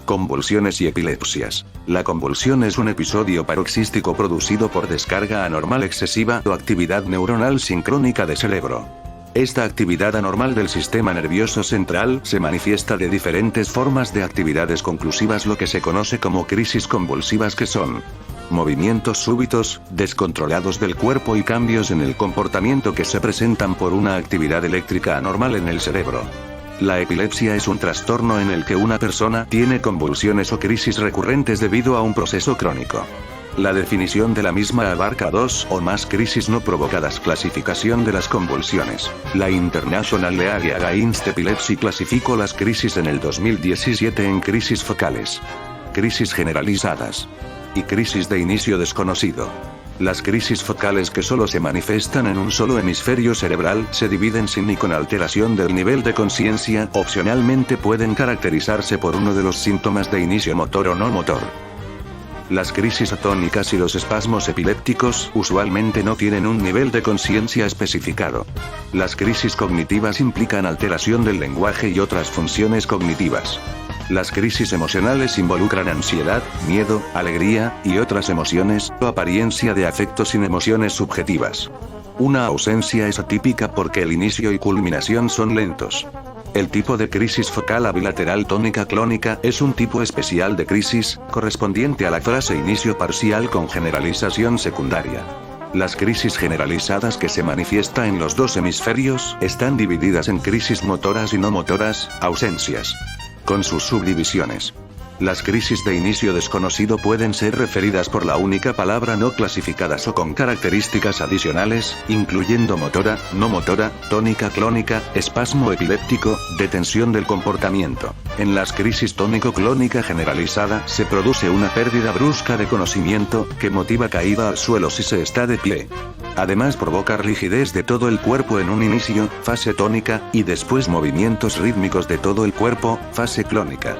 Convulsiones y epilepsias. La convulsión es un episodio paroxístico producido por descarga anormal excesiva o actividad neuronal sincrónica de cerebro. Esta actividad anormal del sistema nervioso central se manifiesta de diferentes formas de actividades conclusivas, lo que se conoce como crisis convulsivas, que son movimientos súbitos, descontrolados del cuerpo y cambios en el comportamiento que se presentan por una actividad eléctrica anormal en el cerebro. La epilepsia es un trastorno en el que una persona tiene convulsiones o crisis recurrentes debido a un proceso crónico. La definición de la misma abarca dos o más crisis no provocadas. Clasificación de las convulsiones. La International League Against Epilepsy clasificó las crisis en el 2017 en crisis focales, crisis generalizadas y crisis de inicio desconocido. Las crisis focales, que solo se manifiestan en un solo hemisferio cerebral, se dividen sin ni con alteración del nivel de conciencia. Opcionalmente pueden caracterizarse por uno de los síntomas de inicio motor o no motor. Las crisis atónicas y los espasmos epilépticos usualmente no tienen un nivel de conciencia especificado. Las crisis cognitivas implican alteración del lenguaje y otras funciones cognitivas. Las crisis emocionales involucran ansiedad, miedo, alegría, y otras emociones, o apariencia de afecto sin emociones subjetivas. Una ausencia es atípica porque el inicio y culminación son lentos. El tipo de crisis focal bilateral tónica clónica es un tipo especial de crisis, correspondiente a la fase inicio parcial con generalización secundaria. Las crisis generalizadas, que se manifiesta en los dos hemisferios, están divididas en crisis motoras y no motoras, ausencias, con sus subdivisiones. Las crisis de inicio desconocido pueden ser referidas por la única palabra no clasificadas o con características adicionales, incluyendo motora, no motora, tónica clónica, espasmo epiléptico, detención del comportamiento. En las crisis tónico-clónica generalizada, se produce una pérdida brusca de conocimiento, que motiva caída al suelo si se está de pie. Además provoca rigidez de todo el cuerpo en un inicio, fase tónica, y después movimientos rítmicos de todo el cuerpo, fase clónica.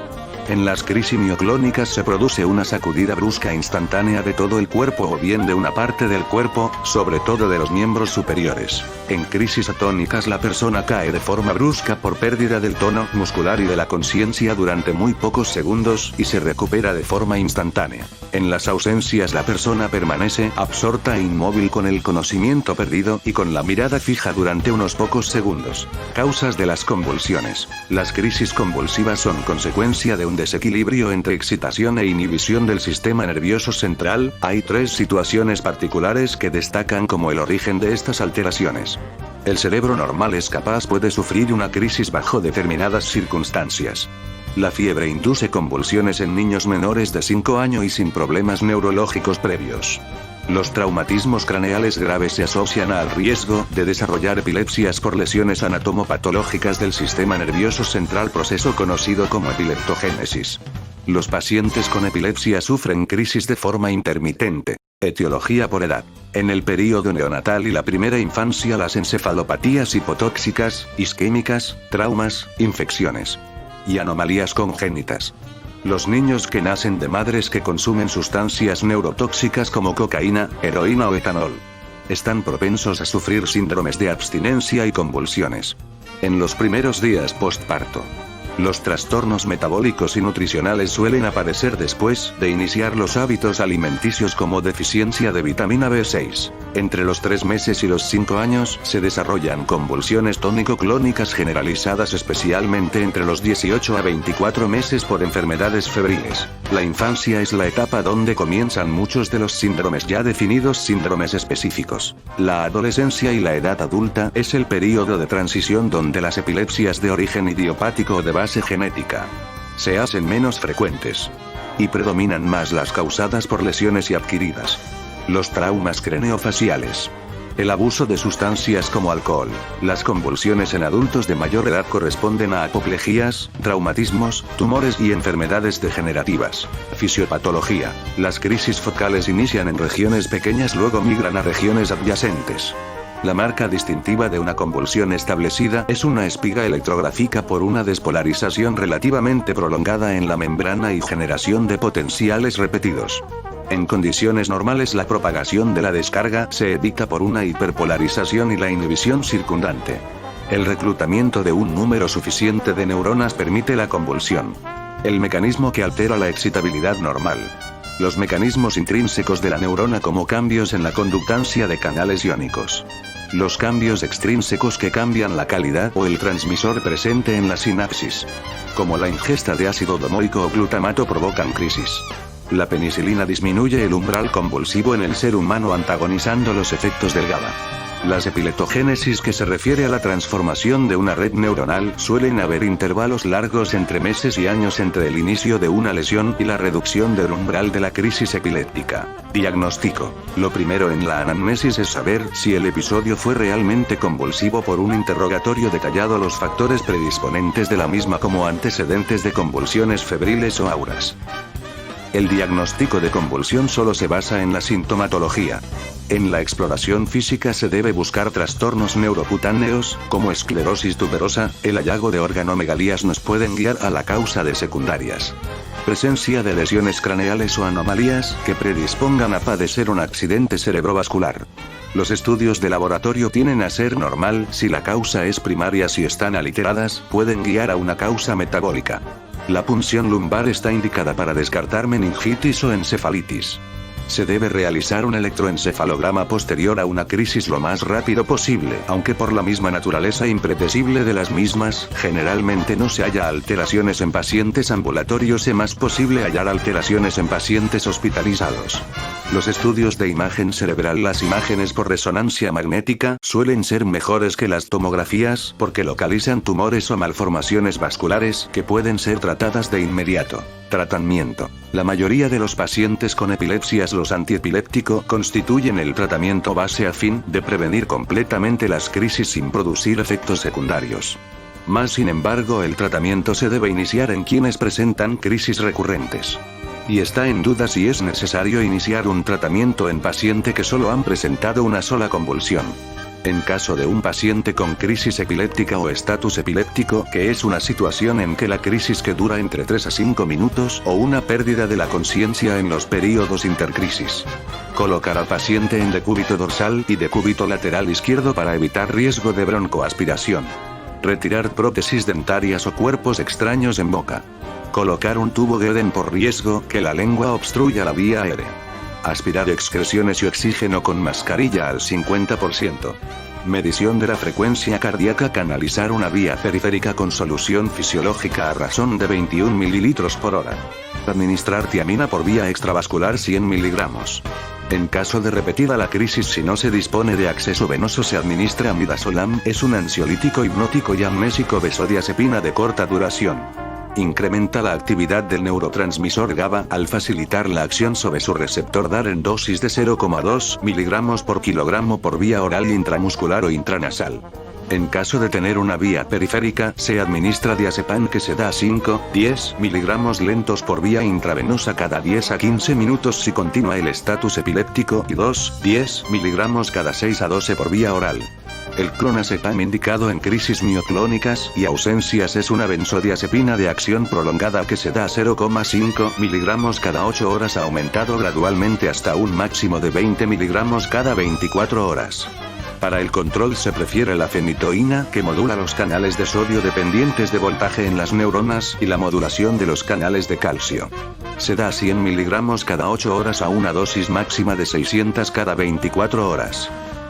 En las crisis mioclónicas se produce una sacudida brusca instantánea de todo el cuerpo o bien de una parte del cuerpo, sobre todo de los miembros superiores. En crisis atónicas la persona cae de forma brusca por pérdida del tono muscular y de la conciencia durante muy pocos segundos, y se recupera de forma instantánea. En las ausencias la persona permanece absorta e inmóvil con el conocimiento perdido y con la mirada fija durante unos pocos segundos. Causas de las convulsiones. Las crisis convulsivas son consecuencia de un desequilibrio entre excitación e inhibición del sistema nervioso central. Hay tres situaciones particulares que destacan como el origen de estas alteraciones. El cerebro normal puede sufrir una crisis bajo determinadas circunstancias. La fiebre induce convulsiones en niños menores de 5 años y sin problemas neurológicos previos. Los traumatismos craneales graves se asocian al riesgo de desarrollar epilepsias por lesiones anatomopatológicas del sistema nervioso central, proceso conocido como epileptogénesis. Los pacientes con epilepsia sufren crisis de forma intermitente. Etiología por edad. En el período neonatal y la primera infancia, las encefalopatías hipotóxicas, isquémicas, traumas, infecciones y anomalías congénitas. Los niños que nacen de madres que consumen sustancias neurotóxicas como cocaína, heroína o etanol están propensos a sufrir síndromes de abstinencia y convulsiones. En los primeros días postparto, los trastornos metabólicos y nutricionales suelen aparecer después de iniciar los hábitos alimenticios, como deficiencia de vitamina B6. Entre los 3 meses y los 5 años se desarrollan convulsiones tónico-clónicas generalizadas, especialmente entre los 18 a 24 meses por enfermedades febriles. La infancia es la etapa donde comienzan muchos de los síndromes ya definidos, síndromes específicos. La adolescencia y la edad adulta es el período de transición donde las epilepsias de origen idiopático o de base genética se hacen menos frecuentes y predominan más las causadas por lesiones y adquiridas. Los traumas craneofaciales. El abuso de sustancias como alcohol. Las convulsiones en adultos de mayor edad corresponden a apoplejías, traumatismos, tumores y enfermedades degenerativas. Fisiopatología. Las crisis focales inician en regiones pequeñas, luego migran a regiones adyacentes. La marca distintiva de una convulsión establecida es una espiga electrográfica por una despolarización relativamente prolongada en la membrana y generación de potenciales repetidos. En condiciones normales, la propagación de la descarga se evita por una hiperpolarización y la inhibición circundante. El reclutamiento de un número suficiente de neuronas permite la convulsión. El mecanismo que altera la excitabilidad normal. Los mecanismos intrínsecos de la neurona como cambios en la conductancia de canales iónicos. Los cambios extrínsecos que cambian la calidad o el transmisor presente en la sinapsis. Como la ingesta de ácido domoico o glutamato provocan crisis. La penicilina disminuye el umbral convulsivo en el ser humano antagonizando los efectos del GABA. Las epileptogénesis, que se refiere a la transformación de una red neuronal, suelen haber intervalos largos entre meses y años entre el inicio de una lesión y la reducción del umbral de la crisis epiléptica. Diagnóstico. Lo primero en la anamnesis es saber si el episodio fue realmente convulsivo por un interrogatorio detallado, los factores predisponentes de la misma como antecedentes de convulsiones febriles o auras. El diagnóstico de convulsión solo se basa en la sintomatología. En la exploración física se debe buscar trastornos neurocutáneos, como esclerosis tuberosa. El hallazgo de organomegalías nos pueden guiar a la causa de secundarias. Presencia de lesiones craneales o anomalías que predispongan a padecer un accidente cerebrovascular. Los estudios de laboratorio tienden a ser normal si la causa es primaria. Si están aliteradas, pueden guiar a una causa metabólica. La punción lumbar está indicada para descartar meningitis o encefalitis. Se debe realizar un electroencefalograma posterior a una crisis lo más rápido posible, aunque por la misma naturaleza impredecible de las mismas, generalmente no se halla alteraciones en pacientes ambulatorios. Es más posible hallar alteraciones en pacientes hospitalizados. Los estudios de imagen cerebral. Las imágenes por resonancia magnética suelen ser mejores que las tomografías porque localizan tumores o malformaciones vasculares que pueden ser tratadas de inmediato. Tratamiento. La mayoría de los pacientes con epilepsias, los antiepilépticos constituyen el tratamiento base a fin de prevenir completamente las crisis sin producir efectos secundarios. Más sin embargo, el tratamiento se debe iniciar en quienes presentan crisis recurrentes. Y está en duda si es necesario iniciar un tratamiento en pacientes que solo han presentado una sola convulsión. En caso de un paciente con crisis epiléptica o estatus epiléptico, que es una situación en que la crisis que dura entre 3 a 5 minutos o una pérdida de la conciencia en los períodos intercrisis. Colocar al paciente en decúbito dorsal y decúbito lateral izquierdo para evitar riesgo de broncoaspiración. Retirar prótesis dentarias o cuerpos extraños en boca. Colocar un tubo Gueden por riesgo que la lengua obstruya la vía aérea. Aspirar excreciones y oxígeno con mascarilla al 50%. Medición de la frecuencia cardíaca. Canalizar una vía periférica con solución fisiológica a razón de 21 ml por hora. Administrar tiamina por vía extravascular 100 mg. En caso de repetida la crisis, si no se dispone de acceso venoso, se administra midazolam. Es un ansiolítico hipnótico y amnésico. Benzodiazepina de corta duración. Incrementa la actividad del neurotransmisor GABA al facilitar la acción sobre su receptor. Dar en dosis de 0,2 mg por kilogramo por vía oral, intramuscular o intranasal. En caso de tener una vía periférica, se administra diazepam, que se da 5-10 mg lentos por vía intravenosa cada 10 a 15 minutos si continúa el estatus epiléptico, y 2-10 mg cada 6 a 12 por vía oral. El clonazepam, indicado en crisis mioclónicas y ausencias, es una benzodiazepina de acción prolongada que se da 0,5 mg cada 8 horas, aumentado gradualmente hasta un máximo de 20 mg cada 24 horas. Para el control se prefiere la fenitoína, que modula los canales de sodio dependientes de voltaje en las neuronas, y la modulación de los canales de calcio. Se da 100 mg cada 8 horas a una dosis máxima de 600 cada 24 horas.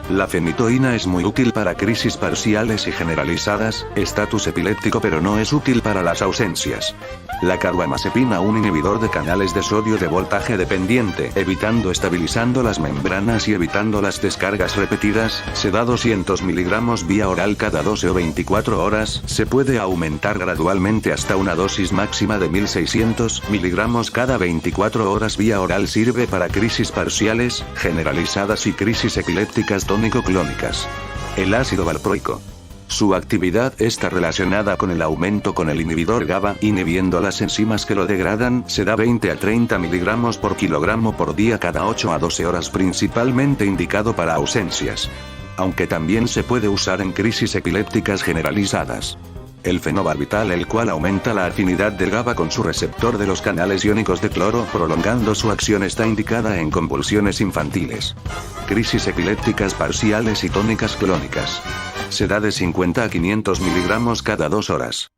La fenitoína es muy útil para crisis parciales y generalizadas, estatus epiléptico, pero no es útil para las ausencias. La carbamazepina, un inhibidor de canales de sodio de voltaje dependiente, estabilizando las membranas y evitando las descargas repetidas, se da 200 mg vía oral cada 12 o 24 horas, se puede aumentar gradualmente hasta una dosis máxima de 1600 mg cada 24 horas vía oral. Sirve para crisis parciales, generalizadas y crisis epilépticas tónico-clónicas. El ácido valproico. Su actividad está relacionada con el aumento con el inhibidor GABA, inhibiendo las enzimas que lo degradan. Se da 20 a 30 mg por kilogramo por día cada 8 a 12 horas, principalmente indicado para ausencias. Aunque también se puede usar en crisis epilépticas generalizadas. El fenobarbital, el cual aumenta la afinidad del GABA con su receptor de los canales iónicos de cloro, prolongando su acción, está indicada en convulsiones infantiles. Crisis epilépticas parciales y tónicas clónicas. Se da de 50 a 500 mg cada 2 horas.